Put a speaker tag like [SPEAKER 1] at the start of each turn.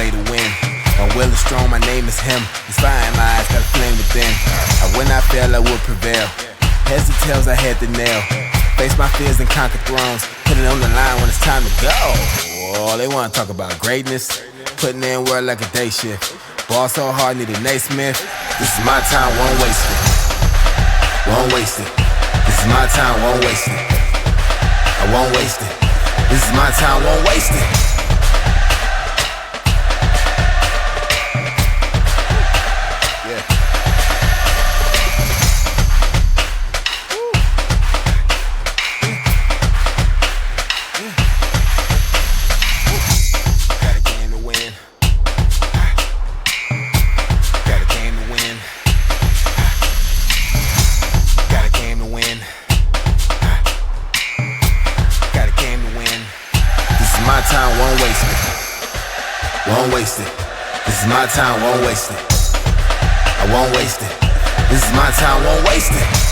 [SPEAKER 1] play to win. My will is strong, my name is him. Inspiring my eyes, got a flame within. When I fail, I will prevail. Heads and tails, I had the nail. Face my fears and conquer thrones. Put it on the line when it's time to go. Oh, they wanna talk about greatness. Putting in work like a day shift. Ball so hard, need a Naismith. This is my time, won't waste it. Won't waste it. This is my time, won't waste it. I won't waste it. This is my time, won't waste it. My time, won't waste it. Won't waste it. This is my time, won't waste it. I won't waste it. This is my time, won't waste it.